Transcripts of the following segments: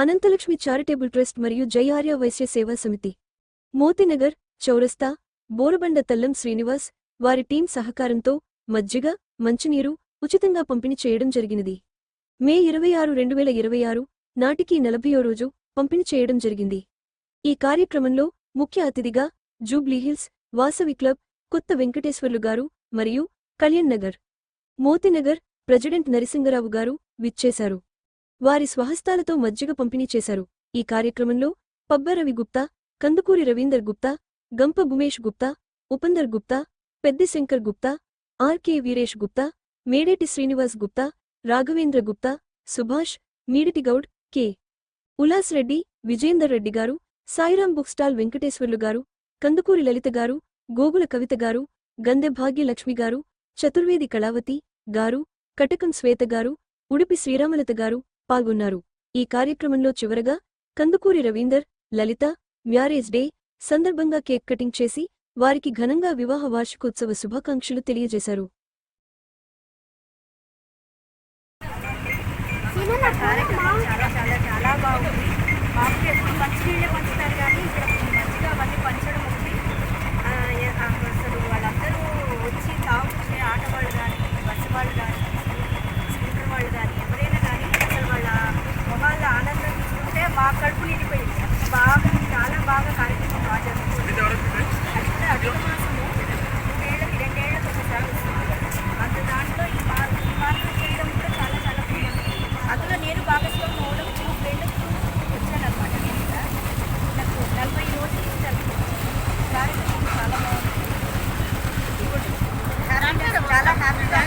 Ananthalakshmi charitable trust మరియు జై ఆర్య వైశ్య సేవా సమితి, మోతీనగర్, చౌరస్తా, బోరబండ తల్లం శ్రీనివాస్ వారి టీం సహకారంతో మజ్జిగ, మంచినీరు ఉచితంగా పంపిణీ చేయడం జరిగినది. మే 26, 2026 నాటికి 40వ రోజు పంపిణీ చేయడం జరిగింది. ఈ కార్యక్రమంలో ముఖ్య అతిథిగా జూబ్లీహిల్స్ వాసవి క్లబ్ కొత్త వెంకటేశ్వర్లు గారు మరియు కళ్యాణ్ నగర్, మోతీనగర్ ప్రెసిడెంట్ నరసింగరావు గారు విచ్చేశారు. వారి స్వహస్తాలతో మజ్జిగ పంపిణీ చేశారు. ఈ కార్యక్రమంలో పబ్బ రవి గుప్తా, కందుకూరి రవీందర్ గుప్తా, గంప భుమేష్ గుప్తా, ఉపందర్ గుప్తా, పెద్ది శంకర్ గుప్తా, ఆర్కే వీరేష్ గుప్తా, మేడేటి శ్రీనివాస్ గుప్తా, రాఘవేంద్ర గుప్తా, సుభాష్, మీడిటి గౌడ్, కె. ఉల్లాస్ రెడ్డి, విజేందర్ రెడ్డి గారు, సాయిరాం బుక్ స్టాల్ వెంకటేశ్వర్లు గారు, కందుకూరి లలిత గారు, గోగుల కవిత గారు, గందె భాగ్యలక్ష్మి గారు, చతుర్వేది కళావతి గారు, కటకం శ్వేత గారు, ఉడిపి శ్రీరామలత గారు పాల్గొన్నారు. ఈ కార్యక్రమంలో చివరగా కందుకూరి రవీందర్, లలిత మ్యారేజ్ డే సందర్భంగా కేక్ కటింగ్ చేసి వారికి ఘనంగా వివాహ వార్షికోత్సవ శుభాకాంక్షలు తెలియజేశారు. చాలా బాగుంది. మాకు ఎప్పుడు మంచినీళ్ళే పంచుతారు కానీ ఇక్కడ మంచిగా అవన్నీ పంచడం ఉంది. అసలు వాళ్ళందరూ వచ్చి తాగుతుంటే ఆటవాళ్ళు కానీ, బస్సు వాళ్ళు కానీ, స్కూటర్ వాళ్ళు కానీ, ఎవరైనా కానీ అసలు వాళ్ళ మొహాల ఆనందం చూస్తుంటే మా కడుపు నిండిపోయింది. చాలా బాగా కార్యక్రమం బాగా జరుగుతుంది. అంటే అధిక మాసము 2 ఏళ్ళకి ఒకసారి వస్తుంది. అంత దాంట్లో ఈ మార్పు చేయడం కూడా చాలా బాగుంది. అందులో నేను భాగస్వామి అవడం 2 ఏళ్ళకు వచ్చానమాట. నేను కూడా నాకు 40 రోజులు ఇచ్చాను. కార్యక్రమం చాలా బాగుంది. చాలా హ్యాపీగా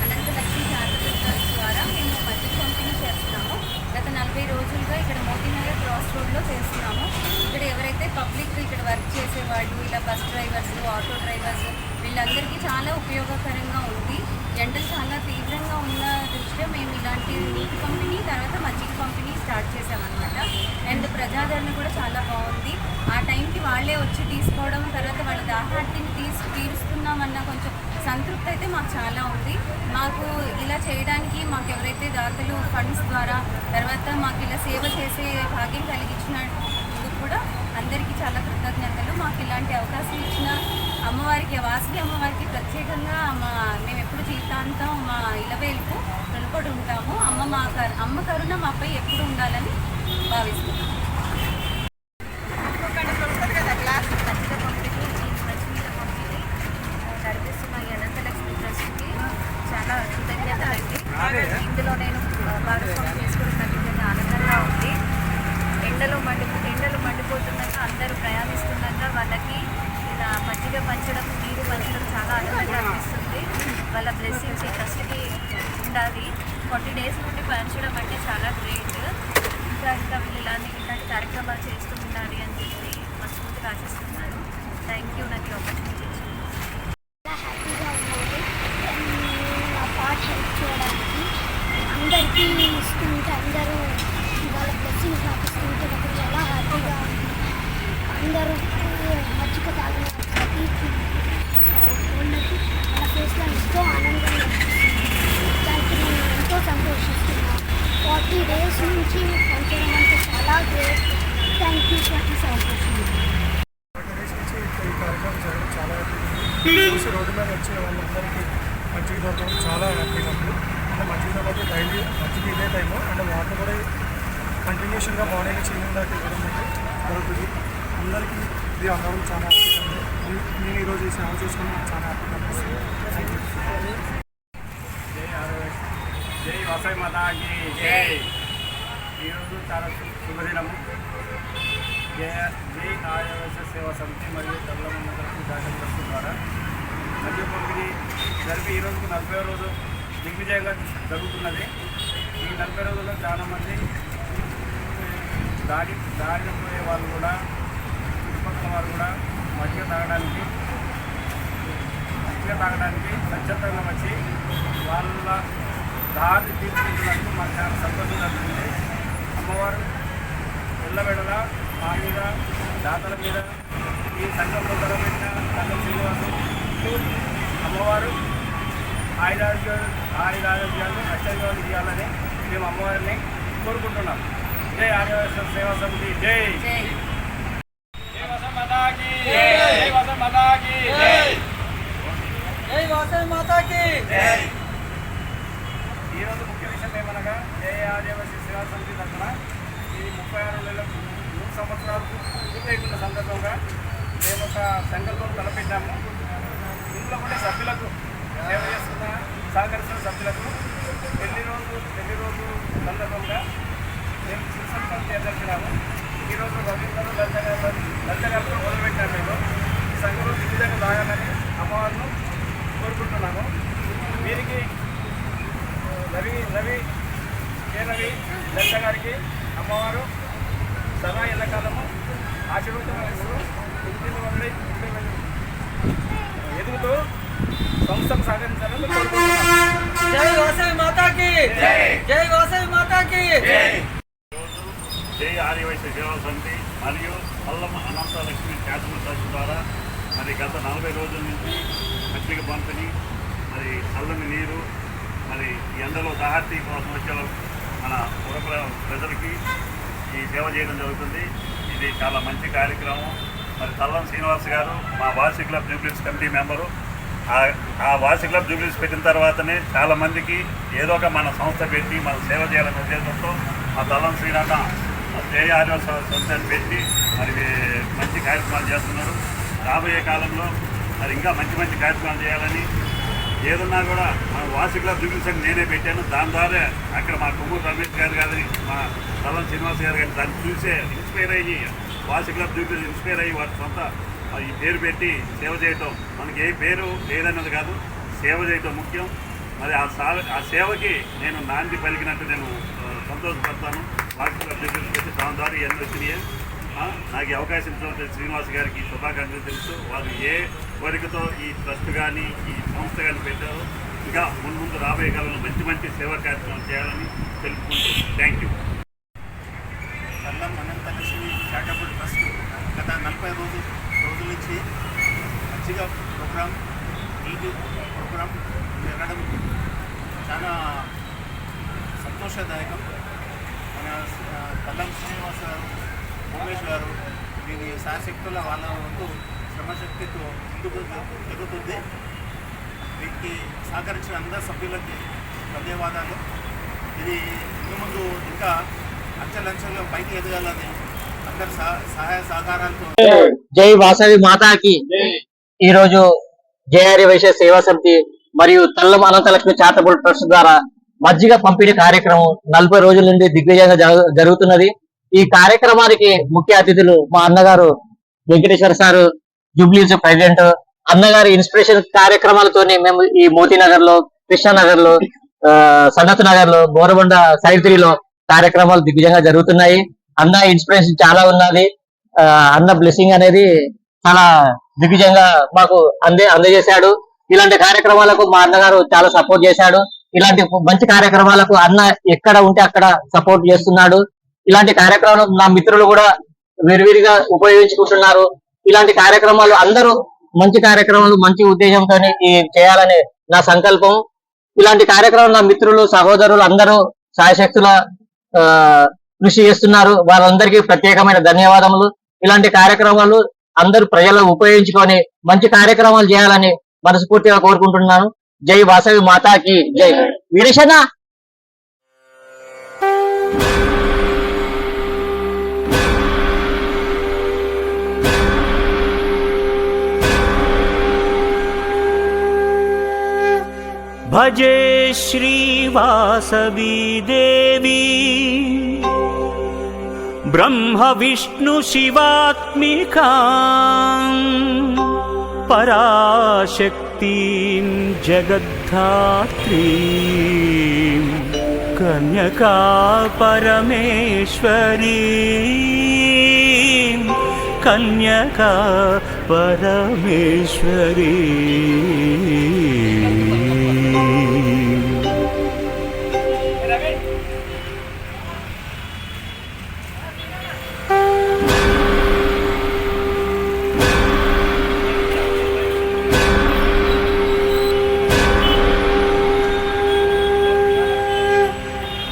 అనంతలక్ష్మి చారిటబుల్ ట్రస్ట్ ద్వారా మేము మజ్జిగ పంపిణీ చేస్తున్నాము. గత 40 రోజులుగా ఇక్కడ మోతీనగర్ క్రాస్ రోడ్లో చేస్తున్నాము. ఇక్కడ ఎవరైతే పబ్లిక్ ఇక్కడ వర్క్ చేసేవాళ్ళు, ఇలా బస్ డ్రైవర్స్, ఆటో డ్రైవర్స్ వీళ్ళందరికీ చాలా ఉపయోగకరంగా ఉంది. ఎండలు చాలా తీవ్రంగా ఉన్న దృష్ట్యా మేము ఇలాంటి నీటి పంపిణీ తర్వాత మజ్జిగ పంపిణీ స్టార్ట్ చేసామన్నమాట. అండ్ ప్రజాదరణ కూడా చాలా బాగుంది. ఆ టైంకి వాళ్ళే వచ్చి తీసుకోవడం, తర్వాత వాళ్ళ దాహార్తిని తీరుస్తున్నామన్న కొంచెం సంతృప్తి అయితే మాకు చాలా ఉంది. మాకు ఇలా చేయడానికి మాకు ఎవరైతే దాతలు ఫండ్స్ ద్వారా తర్వాత మాకు ఇలా సేవ చేసే భాగ్యం కలిగించినందుకు కూడా అందరికీ చాలా కృతజ్ఞతలు. మాకు ఇలాంటి అవకాశం ఇచ్చిన అమ్మవారికి, వాసవి అమ్మవారికి ప్రత్యేకంగా మేము ఎప్పుడు జీవితాంతం మా ఇలవేలుకు రుణపడి ఉంటాము. అమ్మ కరుణ మాపై ఎప్పుడు ఉండాలని భావిస్తున్నాము. నడిపిస్తున్న ఈ అనంతలక్ష్మి ట్రస్ట్కి చాలా కృతజ్ఞతలండి. ఇందులో నేను భాగస్వామ్యం చేసుకోవడం నాకు నిజంగా ఆనందంగా ఉంది. ఎండలు మండిపోతుండగా అందరూ ప్రయాణిస్తుండగా వాళ్ళకి ఇలా మజ్జిగ పంచడం, నీరు పంచడం చాలా ఆనందంగా అనిపిస్తుంది. వాళ్ళ బ్లెస్సింగ్స్ ఈ ట్రస్ట్కి ఉండాలి. 40 days నుండి పంచడం అంటే చాలా గ్రేట్. ఇంకా వీళ్ళు ఇలాంటి కార్యక్రమాలు చేస్తూ ఉండాలి అని చెప్పి మనస్ఫూర్తిగా ఆశిస్తున్నాను. థ్యాంక్ యూ నాకు ఈ ఆపర్చునిటీ ఇచ్చింది. హ్యాపీగా ఉన్నది. నా పార్ట్ హెల్ప్ చేయడానికి అందరికీ ఇస్తుంటే అందరూ వాళ్ళ బ్లెస్సింగ్స్ నాకు ఇస్తుంటే నాకు చాలా హ్యాపీగా ఉంది. అందరూ మజ్జిగ తాగిన ఉన్నది మన ఫేస్లో ఎంతో ఆనందంగా అనిపిస్తుంది. దానికి నేను ఎంతో సంతోషిస్తున్నాను. 40 days నుంచి పంచడం అంటే చాలా great. Thank you for this opportunity. Road మీద వచ్చిన వాళ్ళందరికీ మజ్జిగ దొరకడం చాలా హ్యాపీగా ఉంది. అంటే మజ్జిగ పాటు డైలీ మజ్జిగ ఇదే టైము అంటే వాటర్ కూడా కంటిన్యూషన్గా మార్నింగ్ చేయడం దాకా ఇవ్వడం దొరుకుతుంది. అందరికీ ఇది అందరం చాలా హ్యాపీగా ఉంది. నేను ఈరోజు ఈ సేవ చేసుకుని నాకు చాలా హ్యాపీగా అనిపిస్తుంది. Thank you. జై వాసవి మాతాకి జై. ఈరోజు చాలా శుభదినము. జై ఆర్య వైశ్య సేవా సమితి మరియు తల్లం చారిటబుల్ ట్రస్ట్ ద్వారా మధ్య పంపిణీ జరిపి ఈరోజుకు 40వ రోజు దిగ్విజయంగా జరుగుతున్నది. ఈ 40 రోజుల్లో చాలామంది దారిన పోయే వాళ్ళు కూడా, చుట్టుపక్కల వారు కూడా మజ్జిగ తాగడానికి స్వచ్ఛందంగా వచ్చి వాళ్ళ దారి తీర్చుకుంటున్నందుకు మాకు చాలా సంతోషంగా ఉంటుంది. అమ్మవారు ఎల్లవెడలా మా మీద, దాతల మీద, ఈ సంఘంలో ధరపెట్టిన శ్రీనివాసు అమ్మవారు ఆయురారోగ్యాలు అష్టైర్యాలు ఇవ్వాలని మేము అమ్మవారిని కోరుకుంటున్నాం. జై ఆదివాసీ సేవా సమితి జై. జై. జై వాసవి మాతాకి జై. వాసవి మాతాకి జై. జై వాసవి మాతాకి జై. ఈరోజు ముఖ్య విషయం ఏమనగా జై ఆదివాసీ సేవా సమితి తరఫున ఈ 36 నెలలకు 3 సంవత్సరాలకు పూర్తయితున్న సందర్భంగా మేము ఒక సంకల్పం తలపెట్టాము. ఇంట్లో ఉండే సభ్యులకు సేవ చేస్తున్న సహకరిస్తున్న సభ్యులకు పెళ్లి రోజు సందర్భంగా మేము సుసంతం చేదలిచినాము. ఈరోజు రవీంద్రులు దళితగారితో మొదలుపెట్టాము. మేము ఈ సంఘంలో దిగ్విజయంగా సాగాలని అమ్మవారిని కోరుకుంటున్నాము. వీరికి రవి దళిత గారికి అమ్మవారు సదా ఎల్లకాలము ఆశీర్వచనం ఇస్తూ ఎదుగుతూ సంస్థను సహకరించాలని కోరుకుంటున్నాము. జై వాసవి మాతాకి జై వాసవి మాతాకి జై ఆదివాసీ సేవా సమితి మరియు అల్లం అనంత లక్ష్మి చారిటబుల్ ట్రస్ట్ ద్వారా మరి గత 40 రోజుల నుంచి పత్రిక పంపిణీ, మరి చల్లని నీరు, మరి ఈ ఎండలో దాహార్తి కోసం వచ్చే మన పురపుర ప్రజలకి ఈ సేవ చేయడం జరుగుతుంది. ఇది చాలా మంచి కార్యక్రమం. మరి తల్లం శ్రీనివాస్ గారు మా వార్షిక క్లబ్ జూబ్లీస్ కమిటీ మెంబరు. ఆ వార్షిక క్లబ్ జూబ్లీస్ పెట్టిన తర్వాతనే చాలామందికి ఏదో ఒక మన సంస్థ పెట్టి మన సేవ చేయాలనే ఉద్దేశంతో మా తల్లం శ్రీనాథ జై ఆదివాసీ సంస్థను పెట్టి మరి మంచి కార్యక్రమాలు చేస్తున్నారు. రాబోయే కాలంలో మరి ఇంకా మంచి కార్యక్రమాలు చేయాలని ఏదన్నా కూడా మన వార్షిక క్లబ్ జూబ్లీస్ అని నేనే పెట్టాను. దాని ద్వారా అక్కడ మా కొమ్మూరు రమేష్ గారు కానీ మా తల్లం శ్రీనివాస్ గారు కానీ దాన్ని చూసే ఇన్స్పైర్ అయ్యి వార్షిక క్లబ్ జూబ్లీస్ ఇన్స్పైర్ అయ్యి వాటి సొంత ఈ పేరు పెట్టి సేవ చేయటం, మనకి ఏ పేరు లేదన్నది కాదు, సేవ చేయటం ముఖ్యం. మరి ఆ సేవకి నేను నాంది పలికినట్టు నేను సంతోషపడతాను. వార్షిక క్లబ్ జూబ్లీస్ పెట్టి దాని ద్వారా ఎన్నో వచ్చినాయి. నాకు ఈ అవకాశం ఇచ్చినట్టు శ్రీనివాస్ గారికి శుభాకాంక్షలు తెలుసు. వారు ఏ కోరికతో ఈ ట్రస్ట్ కానీ ఈ సంస్థ కానీ పెట్టారో ఇంకా ముందు రాబోయే కాలంలో మంచి సేవా కార్యక్రమాలు చేయాలని తెలుపుకుంటూ థ్యాంక్ యూ. అల్లం అనంత లక్ష్మి చారిటబుల్ ట్రస్ట్ గత 40 రోజుల నుంచి మంచిగా ప్రోగ్రామ్ జరగడం చాలా సంతోషదాయకం. మన కల్లం శ్రీనివాస ఉమేష్ గారు దీని శాశక్తుల వాళ్ళ వంతు శ్రమశక్తితో ముందుకు జరుగుతుంది. వీటికి సహకరించిన అందరి సభ్యులకి ధన్యవాదాలు. ఇది ముందు ఇంకా అంచెలంచెల్లో పైకి ఎదగాలని అందరి సహాయ సహకారాలతో జై వాసవి మాతాకి. ఈరోజు జేఆర్ఏ వైశ్య సేవా సమితి మరియు తల్లం అనంతలక్ష్మి చారిటబుల్ ట్రస్ట్ ద్వారా మజ్జిగ పంపిణీ కార్యక్రమం 40 రోజుల నుండి దిగ్విజయంగా జరుగుతున్నది. ఈ కార్యక్రమానికి ముఖ్య అతిథులు మా అన్నగారు వెంకటేశ్వర సారు, జూబ్లీస్ ప్రెసిడెంట్. అన్నగారి ఇన్స్పిరేషన్ కార్యక్రమాలతోనే మేము ఈ మోతీనగర్ లో, కృష్ణానగర్ లో, సనత్ నగర్ లో, బోరబండ సైడ్ 3 లో కార్యక్రమాలు దిగ్విజయంగా జరుగుతున్నాయి. అన్న ఇన్స్పిరేషన్ చాలా ఉన్నది. అన్న బ్లెస్సింగ్ అనేది చాలా దిగ్విజయంగా మాకు అందజేశాడు. ఇలాంటి కార్యక్రమాలకు మా అన్నగారు చాలా సపోర్ట్ చేశాడు. ఇలాంటి మంచి కార్యక్రమాలకు అన్న ఎక్కడ ఉంటే అక్కడ సపోర్ట్ చేస్తున్నాడు. ఇలాంటి కార్యక్రమాలు నా మిత్రులు కూడా విరివిరిగా ఉపయోగించుకుంటున్నారు. ఇలాంటి కార్యక్రమాలు అందరూ మంచి కార్యక్రమాలు మంచి ఉద్దేశంతో చేయాలని నా సంకల్పం. ఇలాంటి కార్యక్రమాలు నా మిత్రులు సహోదరులు అందరూ సాయశక్తుల కృషి చేస్తున్నారు. వారందరికీ ప్రత్యేకమైన ధన్యవాదములు. ఇలాంటి కార్యక్రమాలు అందరూ ప్రజలు ఉపయోగించుకొని మంచి కార్యక్రమాలు చేయాలని మనస్ఫూర్తిగా కోరుకుంటున్నాను. జై వాసవి మాతాకి జై. వీరేశన్న भजे श्रीवासवी देवी ब्रह्म विष्णु शिवात्मिकां पराशक्तिं जगद्धात्रीं कन्यका परमेश्वरीं कन्यका परमेश्वरी.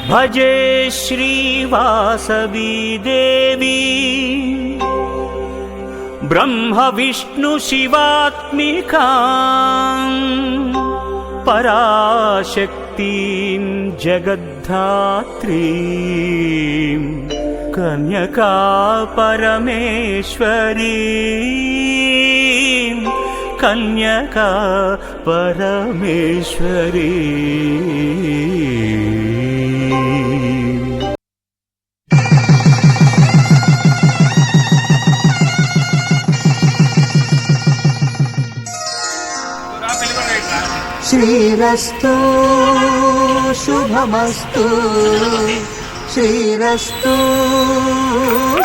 भजे श्रीवासवी देवी ब्रह्म विष्णु शिवात्मिकां पराशक्तिं जगद्धात्रीं कन्यका परमेश्वरीं कन्यका परमेश्वरी। श्रीरस्तु शुभमस्तु श्रीरस्तु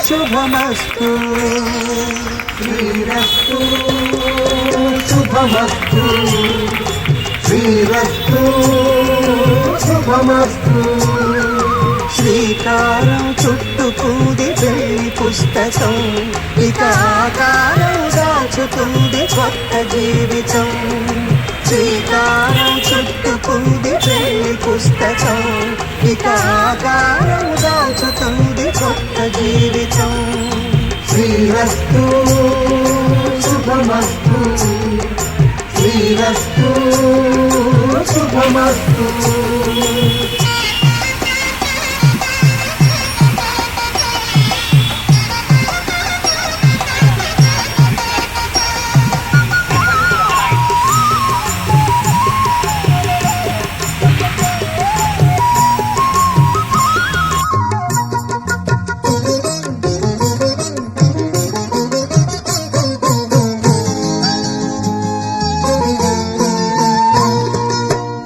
शुभमस्तु श्रीरस्तु शुभमस्तु श्रीरस्तु शुभमस्तु। శ్రీకారం చుట్టుకుంది పెళ్లి పుస్తకం ఇక ఆకారం దాచుతుంది కొత్త జీవితం। శ్రీకారం చుట్టుకుంది పెళ్లి పుస్తకం ఇక ఆకారం దాచుతుంది కొత్త జీవితం। శ్రీరస్తు శుభమస్తు శ్రీరస్తు శుభమస్తు।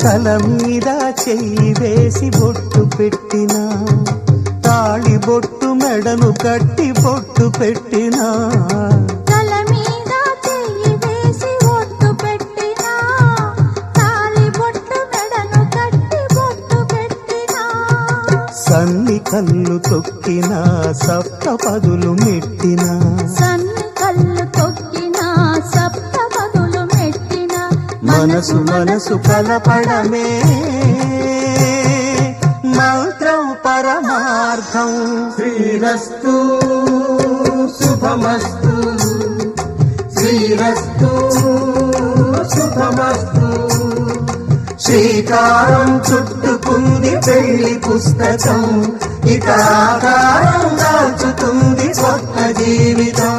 తల మీద చెయ్యి వేసి బొట్టు పెట్టినా తాళి బొట్టు మెడను కట్టి బొట్టు పెట్టినా తల మీద చెయ్యి వేసి బొట్టు పెట్టినా తాళి బొట్టు మెడను కట్టి బొట్టు పెట్టినా సన్ని కళ్ళు తొక్కినా సప్త పదులు మెట్టినా సన్ని కళ్ళు తొక్కినా సప్త పదులు మెట్టినా మనసు మనసు కలపడమే మంత్రం పరమార్థం। శ్రీరస్తు శుభమస్తు శ్రీరస్తు శుభమస్తు। శ్రీకారం చుట్టుకుంది పెళ్లి పుస్తకం ఇక ఆకారం దాచుతుంది కొత్త జీవితం।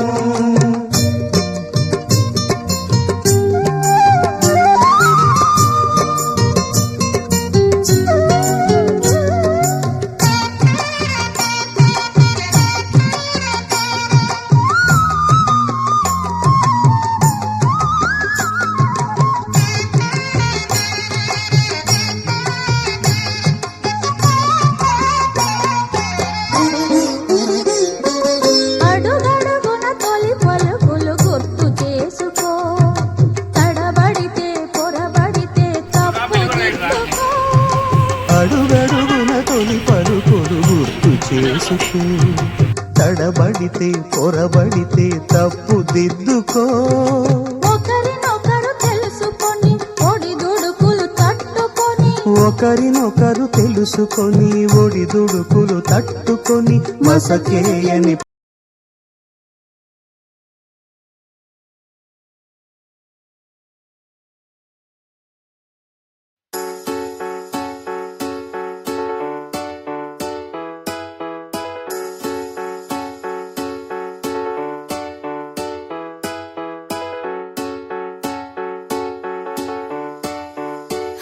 అడుగడుగున తొలి పలుకులు గుర్తు చేసుకో తడబడితే పొరబడితే తప్పు దిద్దుకో అడుగడుగున తొలి పలుకులు గుర్తు చేసుకో తడబడితే పొరబడితే తప్పు దిద్దుకో ఒకరినొకరు తెలుసుకొని ఒడిదుడుకులు తట్టుకొని ఒకరినొకరు తెలుసుకొని ఒడిదుడుకులు తట్టుకొని మసకేయని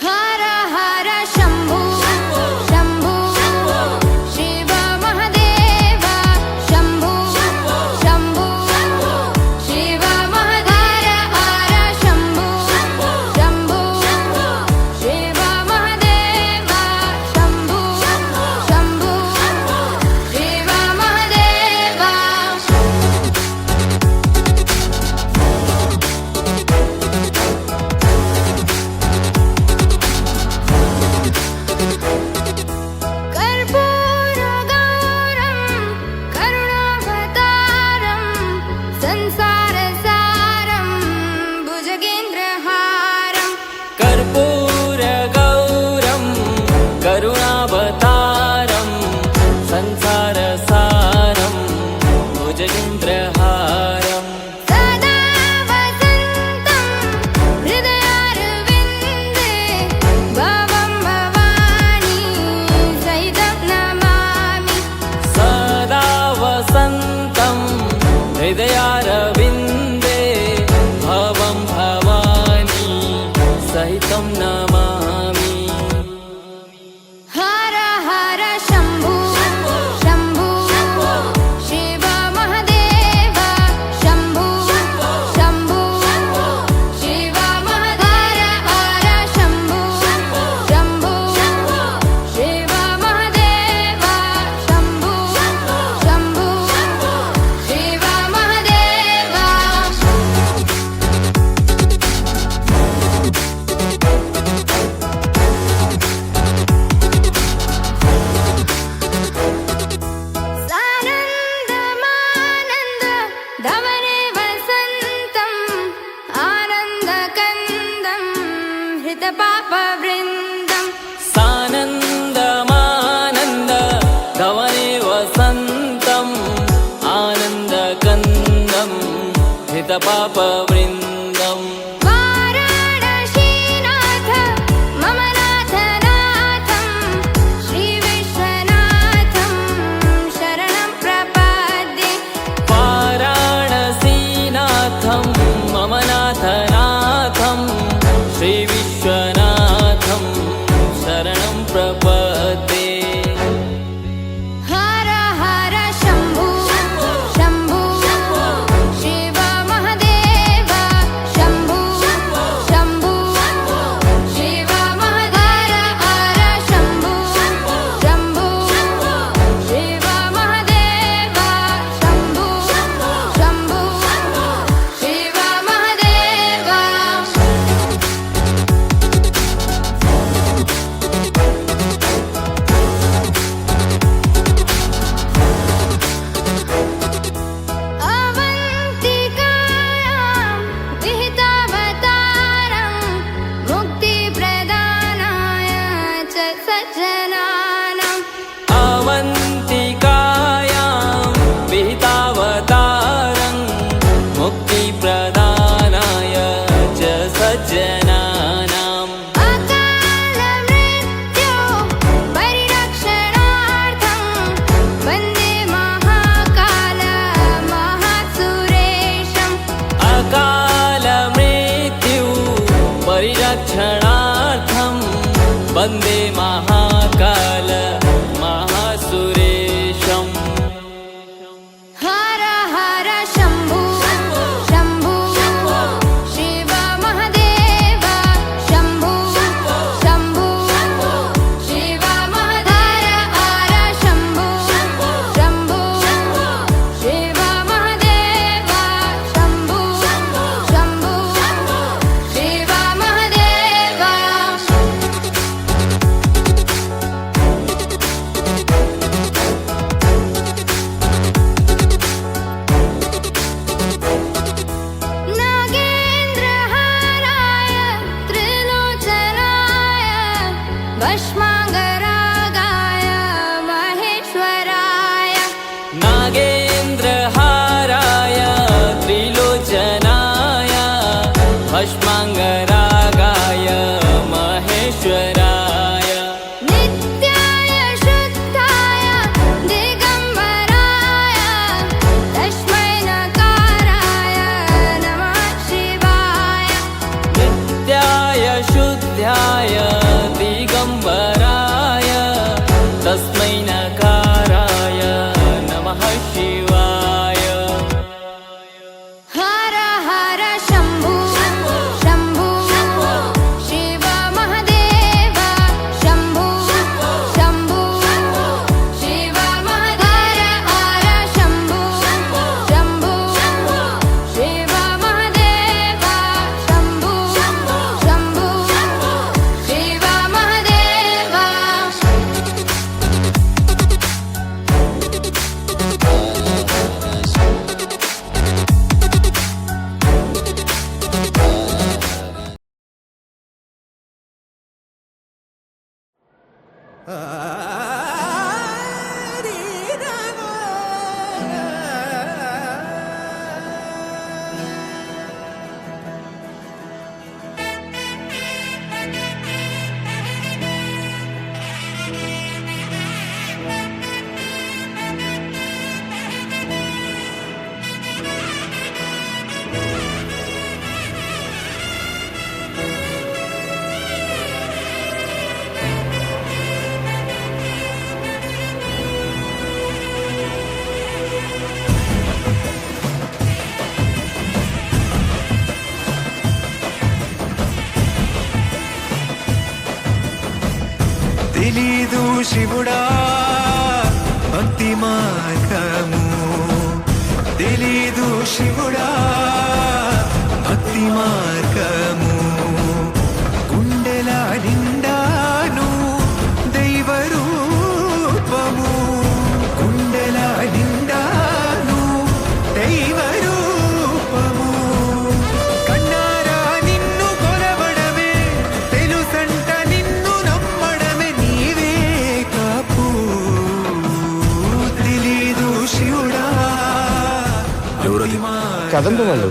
హర హర శంభు శంభు శివ మహదేవ శంభు नमामि हर हर शम्भु शम्भु शिव महादेव शम्भु शम्भु शिव महादेव हर शम्भु शम्भु शिव महादेव शम्भु शम्भु शिव महादेव सानन्दमानन्द धवने वसन्तम् आनन्दकन्दं हृतपापवृन्दम् सानन्दमानन्द धवने वसन्तम् आनन्दकन्दं हितपापवृन्दम् वाराणसीनाथ मम नाथनाथं श्रीविश्वनाथं शरणं प्रपद्ये वाराणसीनाथं मम नाथनाथं श्रीविश्वनाथं शरणं प्रपद्ये हर हर शम्भु शम्भु शिव महादेव शम्भु शम्भु शिव महादेव हर शम्भु शम्भु शिव महादेव शम्भु शम्भु शिव महादेव अवन्तिकायां विहितावतारं मुक्तिप्रदानाय च सज्जनानाम् अवन्तिकायां विहितावतारं मुक्तिप्रदानाय च सज्जनानाम् अकालमृत्यो परिरक्षणार्थं वन्दे महाकाल महासुरेशम् अकालमृत्यु परिरक्षणार्थं वन्दे महाकाल महासुरेशम् हर हर शम्भु शम्भु शिव महादेव शम्भु शम्भु शिव महादेव हर शम्भु शम्भु शिव महादेव शम्भु शम्भु शिव महादेव नागेन्द्रहाराय त्रिलोचनाय भस्माङ्गरागाय महेश्वराय नागेन्द्रहाराय त्रिलोचनाय भस्माङ्गरागाय महेश्वराय नित्याय शुद्धाय दिगम्बराय तस्मै नकाराय नमः शिवाय नित्याय शुद्धाय दिगम्बराय तस्मै नकाराय नमः शिवाय हर हर शम्भु शम्भु शिव महादेव शम्भु शम्भु शिव महादेव हर शम्भु शम्भु शिव महादेव शम्भु शम्भु शिव महादेव తెలీదు శివుడా భక్తి మార్గము, తెలీదు శివుడా భక్తి మార్గము. గుండెల నిండాను దైవ రూపము, గుండెల నిండాను దైవ రూపము. కన్నారా నిన్ను కొలవడమే తెలుసంట, నిన్ను నమ్మడమే నీవే కాపు. తెలీదు శివుడా కదండి వాళ్ళు.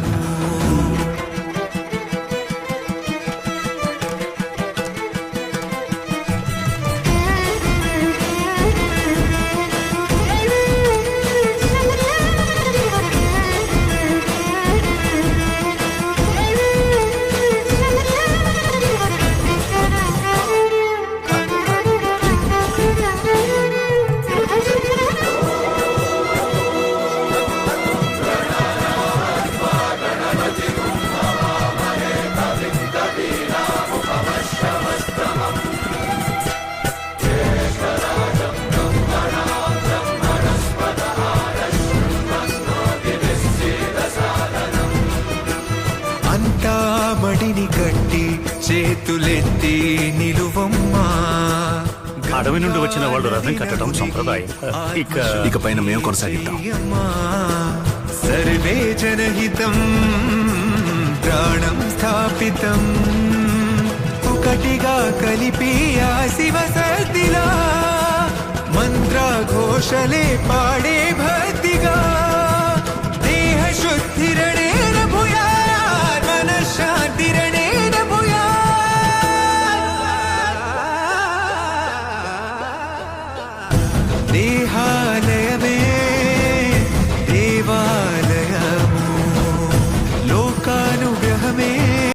అంతా మడిని కట్టి చేతులెత్తి నిలువమ్మా. అడవి నుండి వచ్చిన వాళ్ళు రథం కట్టడం సంప్రదాయం. ఇక పైన మేము కొనసాగిద్దాం. సర్వే జనహితం ప్రాణం స్థాపితం, ఒకటిగా కలిపి ఆ శివ సద్దిలా మంత్ర ఘోషలే పాడే భక్తిగా.